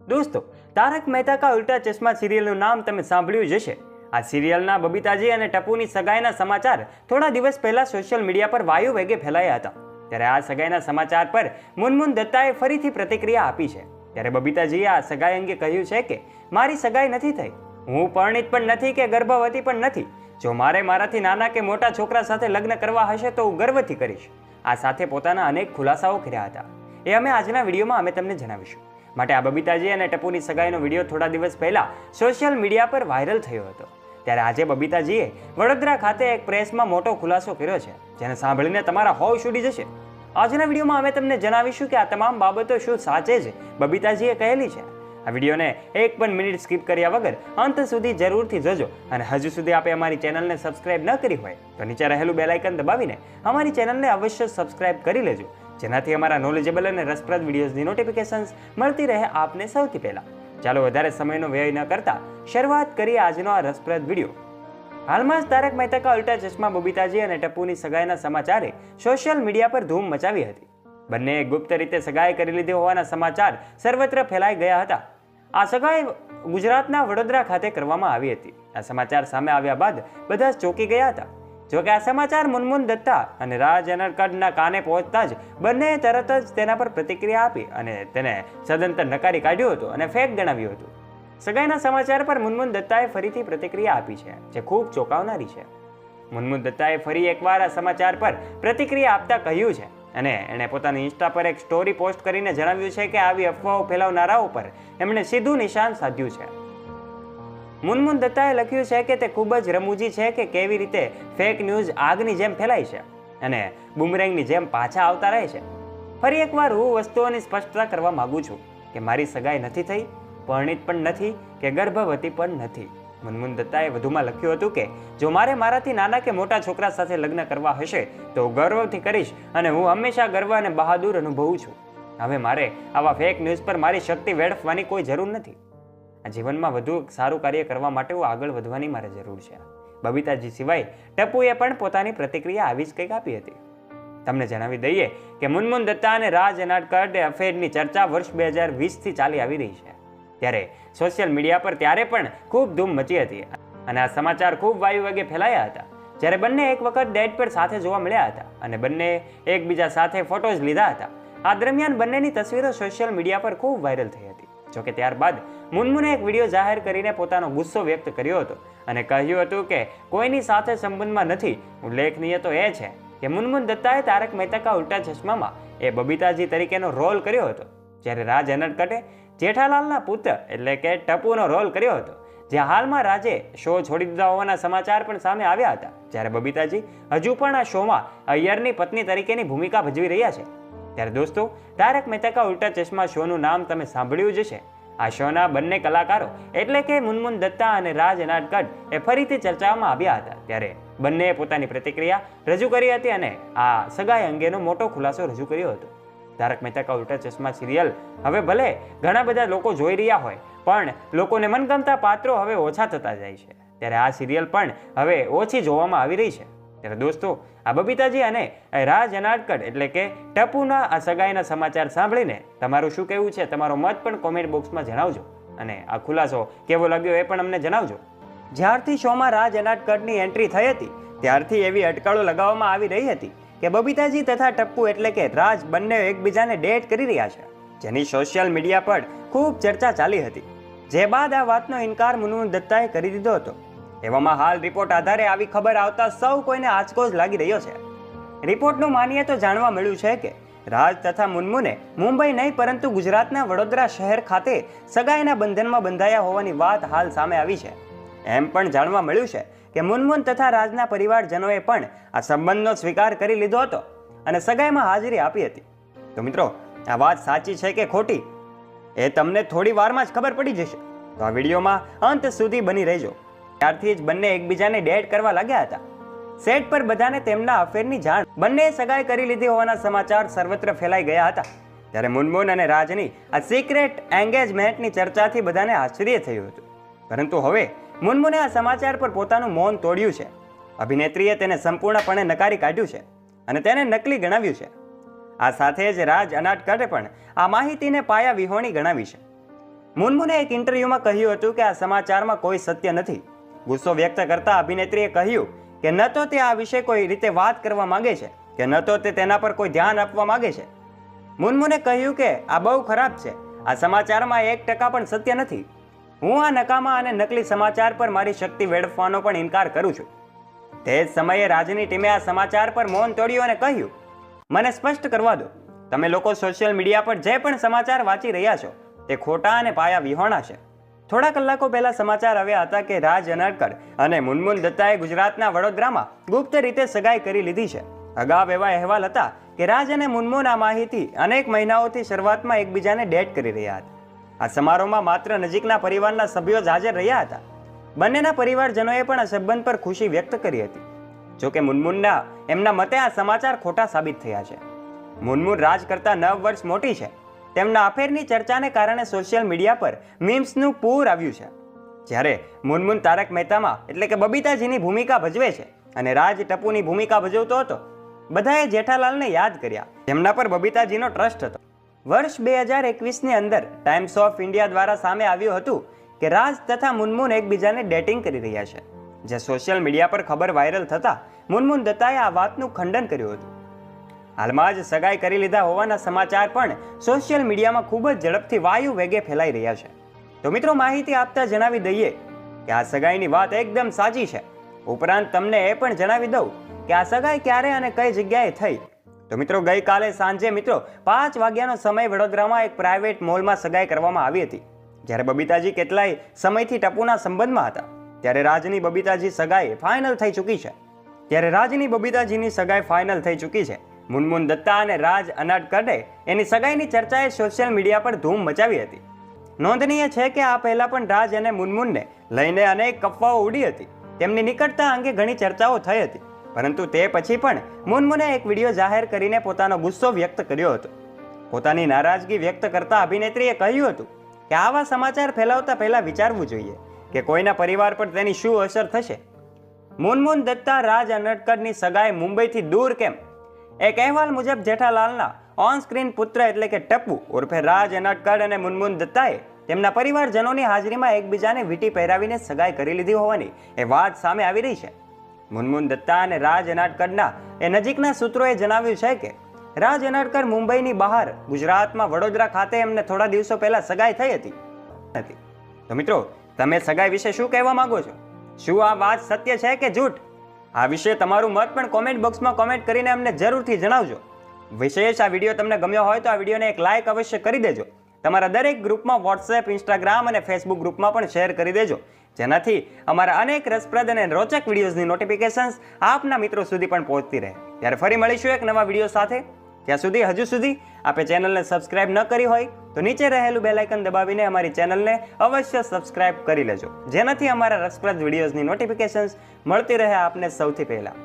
दोस्तों, तारक मेहता का उल्टा चश्मा सीरियलનું નામ તમે સાંભળ્યું જ હશે। આ સિરિયલના બબીતાજી અને ટપુની સગાઈના સમાચાર થોડા દિવસ પહેલા સોશિયલ મીડિયા પર વાયુ વેગે ફેલાયા હતા। ત્યારે આ સગાઈના સમાચાર પર મુનમુન દત્તાએ ફરીથી પ્રતિક્રિયા આપી છે। ત્યારે બબીતાજીએ આ સગાઈ અંગે કહ્યું છે કે મારી સગાઈ નથી થઈ, હું પરણિત પણ નથી કે ગર્ભવતી પણ નથી। જો મારે મારાથી નાના કે મોટા છોકરા સાથે લગ્ન કરવા હશે તો હું ગર્વથી કરીશ। આ સાથે પોતાના અનેક ખુલાસાઓ કર્યા હતા, એ અમે આજના વિડીયોમાં અમે તમને જણાવીશું। માટે આ બબીતાજી અને ટપુની સગાઈનો વિડીયો થોડા દિવસ પહેલા સોશિયલ મીડિયા પર વાયરલ થયો હતો। ત્યારે આજે બબીતાજીએ વડોદરા ખાતે એક પ્રેસમાં મોટો ખુલાસો કર્યો છે, જેને સાંભળીને તમારા હોશ ઉડી જશે। આજના વિડીયોમાં અમે તમને જણાવીશું કે આ તમામ બાબતો શું સાચે જ બબીતાજીએ કહેલી છે। આ વિડીયોને એક પણ મિનિટ સ્કીપ કર્યા વગર અંત સુધી જરૂરથી જોજો। અને હજુ સુધી આપે અમારી ચેનલને સબસ્ક્રાઇબ ન કરી હોય તો નીચે રહેલું બેલ આઇકન દબાવીને અમારી ચેનલને અવશ્ય સબસ્ક્રાઇબ કરી લેજો, જેનાથી અમારા નોલેજેબલ અને રસપ્રદ વિડીયોઝની નોટિફિકેશન્સ મળતી રહે આપને સૌથી પહેલા। ચાલો વધારે સમયનો વ્યય ન કરતા શરૂઆત કરીએ આજનો આ રસપ્રદ વિડીયો। હાલમાં જ તારક મહેતા કા ઉલ્ટા ચશ્મા બબીતાજી અને ટપુની સગાઈના સમાચારે સોશિયલ મીડિયા પર ધૂમ મચાવી હતી। બંનેએ ગુપ્ત રીતે સગાઈ કરી લીધી હોવાના સમાચાર સર્વત્ર ફેલાઈ ગયા હતા। આ સગાઈ ગુજરાતના વડોદરા ખાતે કરવામાં આવી હતી। આ સમાચાર સામે આવ્યા બાદ બધા જ ચોંકી ગયા હતા। જોકે આ સમાચાર મુનમુન દત્તા અને રાજ અનડકટના કાને પહોંચતા જ બંનેએ તરત જ તેના પર પ્રતિક્રિયા આપી અને તેને સદંતર નકારી કાઢ્યું હતું અને ફેક ગણાવ્યું હતું। સગાઈના સમાચાર પર મુનમુન દત્તાએ ફરીથી પ્રતિક્રિયા આપી છે, જે ખૂબ ચોંકાવનારી છે। મુનમુન દત્તાએ ફરી એકવાર આ સમાચાર પર પ્રતિક્રિયા આપતા કહ્યું છે અને એણે પોતાની ઇન્સ્ટા પર એક સ્ટોરી પોસ્ટ કરીને જણાવ્યું છે કે આવી અફવાઓ ફેલાવનારાઓ પર એમણે સીધું નિશાન સાધ્યું છે। મુનમુન દત્તાએ લખ્યું છે કે તે ખૂબ જ રમૂજી છે કે કેવી રીતે ફેક ન્યૂઝ આગની જેમ ફેલાય છે અને બુમરેંગની જેમ પાછા આવતા રહે છે। ફરી એકવાર હું વસ્તુઓની સ્પષ્ટતા કરવા માંગુ છું કે મારી સગાઈ નથી થઈ, પરણિત પણ નથી કે ગર્ભવતી પણ નથી। મુનમુન દત્તાએ વધુમાં લખ્યું હતું કે જો મારે મારાથી નાના કે મોટા છોકરા સાથે લગ્ન કરવા હશે તો હું ગર્વથી કરીશ અને હું હંમેશા ગર્વ અને બહાદુર અનુભવું છું। હવે મારે આવા ફેક ન્યૂઝ પર મારી શક્તિ વેડફવાની કોઈ જરૂર નથી। આ જીવનમાં વધુ સારું કાર્ય કરવા માટે હું આગળ વધવાની મારે જરૂર છે। બબીતાજી સિવાય ટપુએ પણ પોતાની પ્રતિક્રિયા આવી જ કંઈક આપી હતી। તમને જણાવી દઈએ કે મુનમુન દત્તા અને રાજ અનડકટ અફેરની ચર્ચા વર્ષ 2020થી ચાલી આવી રહી છે। ત્યારે સોશિયલ મીડિયા પર ત્યારે પણ ખૂબ ધૂમ મચી હતી અને આ સમાચાર ખૂબ વાયુ વેગે ફેલાયા હતા। જ્યારે બંને એક વખત ડેટ પર સાથે જોવા મળ્યા હતા અને બંને એકબીજા સાથે ફોટોઝ લીધા હતા। આ દરમિયાન બંનેની તસવીરો સોશિયલ મીડિયા પર ખૂબ વાયરલ થઈ હતી। જોકે ત્યારબાદ મુનમુને એક વિડીયો જાહેર કરીને પોતાનો ગુસ્સો વ્યક્ત કર્યો હતો અને કહ્યું હતું કે કોઈની સાથે સંબંધમાં નથી। ઉલ્લેખનીય તો એ છે કે મુનમુન દત્તાએ તારક મહેતા કા ઉલ્ટા ચશ્મામાં એ બબીતાજી તરીકેનો રોલ કર્યો હતો, જ્યારે રાજ અનડકટે જેઠાલાલના પુત્ર એટલે કે ટપુનો રોલ કર્યો હતો। જે હાલમાં રાજે શો છોડી દીધા હોવાના સમાચાર પણ સામે આવ્યા હતા, જ્યારે બબીતાજી હજુ પણ આ શોમાં અય્યરની પત્ની તરીકેની ભૂમિકા ભજવી રહ્યા છે। ત્યારે દોસ્તો, તારક મહેતા કા ઉલ્ટા ચશ્મા શોનું નામ તમે સાંભળ્યું જ હશે। આ શોના બંને કલાકારો એટલે કે મુનમુન દત્તા અને રાજ અનડકટ એ ફરીથી ચર્ચામાં આવ્યા હતા। ત્યારે બંનેએ પોતાની પ્રતિક્રિયા રજૂ કરી હતી અને આ સગાઈ અંગેનો મોટો ખુલાસો રજૂ કર્યો હતો। તારક મહેતા કા ઉલ્ટા ચશ્મા સિરિયલ હવે ભલે ઘણા બધા લોકો જોઈ રહ્યા હોય, પણ લોકોને મનગમતા પાત્રો હવે ઓછા થતા જાય છે। ત્યારે આ સિરિયલ પણ હવે ઓછી જોવામાં આવી રહી છે। ત્યારે દોસ્તો, આ બબીતાજી અને રાજ અનડકટ એટલે કે ટપુના આ સગાઈના સમાચાર સાંભળીને તમારું શું કહેવું છે? તમારો મત પણ કોમેન્ટ બોક્સમાં જણાવજો અને આ ખુલાસો કેવો લાગ્યો એ પણ અમને જણાવજો। જ્યારથી શોમાં રાજ અનડકટની એન્ટ્રી થઈ હતી ત્યારથી એવી અટકળો લગાવવામાં આવી રહી હતી કે બબીતાજી તથા ટપ્પુ એટલે કે રાજ બંને એકબીજાને ડેટ કરી રહ્યા છે, જેની સોશિયલ મીડિયા પર ખૂબ ચર્ચા ચાલી હતી। જે બાદ આ વાતનો ઇનકાર મુનમુન દત્તાએ કરી દીધો હતો। એવામાં હાલ રિપોર્ટ આધારે આવી ખબર આવતા સૌ કોઈને આંચકો જ લાગી રહ્યો છે। રિપોર્ટનું માનીએ તો જાણવા મળ્યું છે કે રાજ તથા મુનમુને મુંબઈ નહીં પરંતુ ગુજરાતના વડોદરા શહેર ખાતે સગાઈના બંધનમાં બંધાયા હોવાની વાત હાલ સામે આવી છે। એમ પણ જાણવા મળ્યું છે કે મુનમુન તથા રાજના પરિવારજનોએ પણ આ સંબંધનો સ્વીકાર કરી લીધો હતો અને સગાઈમાં હાજરી આપી હતી। તો મિત્રો, આ વાત સાચી છે કે ખોટી એ તમને થોડી વારમાં જ ખબર પડી જશે। તો આ વિડીયોમાં અંત સુધી બની રહેજો। ત્યારથી જ બંને એકબીજાને ડેટ કરવા લાગ્યા હતા। સેટ પર બધાને તેમના અફેરની જાણ બંને સગાઈ કરી લીધી હોવાના સમાચાર સર્વત્ર ફેલાઈ ગયા હતા। ત્યારે મુનમુન અને રાજની આ સિક્રેટ એન્ગેજમેન્ટની ચર્ચાથી બધાને આશ્ચર્ય થયું હતું, પરંતુ હવે મુનમુને આ સમાચાર પર પોતાનું મૌન તોડ્યું છે। અભિનેત્રીએ તેને સંપૂર્ણપણે નકારી કાઢ્યું છે અને તેને નકલી ગણાવ્યું છે। આ સાથે જ રાજ અનડકટે પણ આ માહિતીને પાયા વિહોણી ગણાવી છે। મુનમુને એક ઇન્ટરવ્યુમાં કહ્યું હતું કે આ સમાચારમાં કોઈ સત્ય નથી. ગુસ્સો વ્યક્ત કરતા અભિનેત્રીએ કહ્યું કે ન તો તે આ વિશે કોઈ રીતે વાત કરવા માંગે છે કે ન તો તે તેના પર કોઈ ધ્યાન આપવા માંગે છે. મુનમુને કહ્યું કે આ બહુ ખરાબ છે. આ સમાચારમાં 1% પણ સત્ય નથી. હું આ નકામા અને નકલી સમાચાર પર મારી શક્તિ વેડફવાનો પણ ઇનકાર કરું છું. તે જ સમયે રાજની ટીમે આ સમાચાર પર મૌન તોડ્યું અને કહ્યું, મને સ્પષ્ટ કરવા દો, તમે લોકો સોશિયલ મીડિયા પર જે પણ સમાચાર વાંચી રહ્યા છો તે ખોટા અને પાયા વિહોણા છે. થોડા કલાકો પહેલા સમાચાર આવ્યા હતા કે રાજ અનારકર અને મુનમુન દત્તાએ ગુજરાતના વડોદરામાં ગુપ્ત રીતે સગાઈ કરી લીધી છે. અગાઉ એવા અહેવાલ હતા કે રાજ અને મુનમુન આ માહિતી અનેક મહિનાઓથી શરૂઆતમાં એકબીજાને ડેટ કરી રહ્યા હતા. આ સમારોહમાં માત્ર નજીકના પરિવારના સભ્યો જ હાજર રહ્યા હતા. બંનેના પરિવારજનોએ પણ આ સંબંધ પર ખુશી વ્યક્ત કરી હતી. જોકે મુનમુનના એમના મતે આ સમાચાર ખોટા સાબિત થયા છે. મુનમુન રાજ કરતાં 9 વર્ષ મોટી છે. તેમના અફેરની ચર્ચાને કારણે સોશિયલ મીડિયા પર મીમ્સનું પૂર આવ્યું છે. જ્યારે મુનમુન તારક મહેતામાં એટલે કે બબીતાજીની ભૂમિકા ભજવે છે અને રાજ ટપુની ભૂમિકા ભજવતો હતો. બધાએ જેઠાલાલને યાદ કર્યા, જેમના પર બબીતાજીનો ટ્રસ્ટ હતો. વર્ષ 2021ની અંદર ટાઈમ્સ ઓફ ઇન્ડિયા દ્વારા સામે આવ્યું હતું કે રાજ તથા મુનમુન એકબીજાને ડેટિંગ કરી રહ્યા છે. જે સોશિયલ મીડિયા પર ખબર વાયરલ થતા મુનમુન દત્તાએ આ વાતનું ખંડન કર્યું હતું. હાલમાં જ સગાઈ કરી લીધા હોવાના સમાચાર પણ સોશિયલ મીડિયામાં ખૂબ જ ઝડપથી વાયુ વેગે ફેલાઈ રહ્યા છે. તો મિત્રો, માહિતી આપતા જણાવી દઈએ કે આ સગાઈની વાત એકદમ સાચી છે. ઉપરાંત તમને એ પણ જણાવી દઉં કે આ સગાઈ ક્યારે અને કઈ જગ્યાએ થઈ. તો મિત્રો, ગઈકાલે સાંજે 5 વાગ્યાનો સમય વડોદરામાં એક પ્રાઇવેટ મોલમાં સગાઈ કરવામાં આવી હતી. જ્યારે બબીતાજી કેટલાય સમયથી ટપુના સંબંધમાં હતા ત્યારે રાજની બબીતાજી સગાઈ ફાઇનલ થઈ ચૂકી છે. મુનમુન દત્તા અને રાજ અનાડકરે એની સગાઈની ચર્ચાએ સોશિયલ મીડિયા પર ધૂમ મચાવી હતી. નોંધનીય છે કે આ પહેલા પણ રાજ અને મુનમુનને લઈને અનેક અફવાઓ ઉડી હતી. તેમની નિકટતા અંગે ઘણી ચર્ચાઓ થઈ હતી, પરંતુ તે પછી પણ મુનમુને એક વિડીયો જાહેર કરીને પોતાનો ગુસ્સો વ્યક્ત કર્યો હતો. પોતાની નારાજગી વ્યક્ત કરતા અભિનેત્રીએ કહ્યું હતું કે આવા સમાચાર ફેલાવતા પહેલા વિચારવું જોઈએ કે કોઈના પરિવાર પર તેની શું અસર થશે. મુનમુન દત્તા રાજ અનાડકરની સગાઈ મુંબઈથી દૂર કેમ? એક અહેવાલ મુજબ જેઠાલાલના ઓન સ્ક્રીન પુત્ર એટલે કે ટપ્પુ ઉર્ફે રાજ અનાડકર અને મુનમુન દત્તાએ તેમના પરિવારજનોની હાજરીમાં એકબીજાને વીંટી પહેરાવીને સગાઈ કરી લીધી હોવાની એ વાત સામે આવી રહી છે. મુનમુન દત્તા અને રાજ અનાડકરના એ નજીકના સૂત્રોએ જણાવ્યું છે કે રાજ અનાડકર મુંબઈની બહાર ગુજરાતમાં વડોદરા ખાતે એમને થોડા દિવસો પહેલા સગાઈ થઈ હતી. તો મિત્રો, તમે સગાઈ વિશે શું કહેવા માંગો છો? શું આ વાત સત્ય છે કે જૂઠ? આ વિશે તમારું મત પણ કોમેન્ટ બોક્સમાં કોમેન્ટ કરીને અમને જરૂરથી જણાવજો. વિશેષ આ વિડીયો તમને ગમ્યો હોય તો આ વિડીયોને એક લાઇક અવશ્ય કરી દેજો. તમારા દરેક ગ્રુપમાં વોટ્સએપ, ઇન્સ્ટાગ્રામ અને ફેસબુક ગ્રુપમાં પણ શેર કરી દેજો, જેનાથી અમારા અનેક રસપ્રદ અને રોચક વિડીયોઝની નોટિફિકેશન્સ આપના મિત્રો સુધી પણ પહોંચતી રહે. ત્યારે ફરી મળીશું એક નવા વિડીયો સાથે. ત્યાં સુધી હજુ સુધી આપે ચેનલને સબસ્ક્રાઇબ ન કરી હોય તો નીચે રહેલું બેલ આઇકન દબાવીને અમારી ચેનલને અવશ્ય સબસ્ક્રાઇબ કરી લેજો, જેનાથી અમારા રસપ્રદ વિડીયોઝની નોટિફિકેશન્સ મળતી રહે આપને સૌથી પહેલા.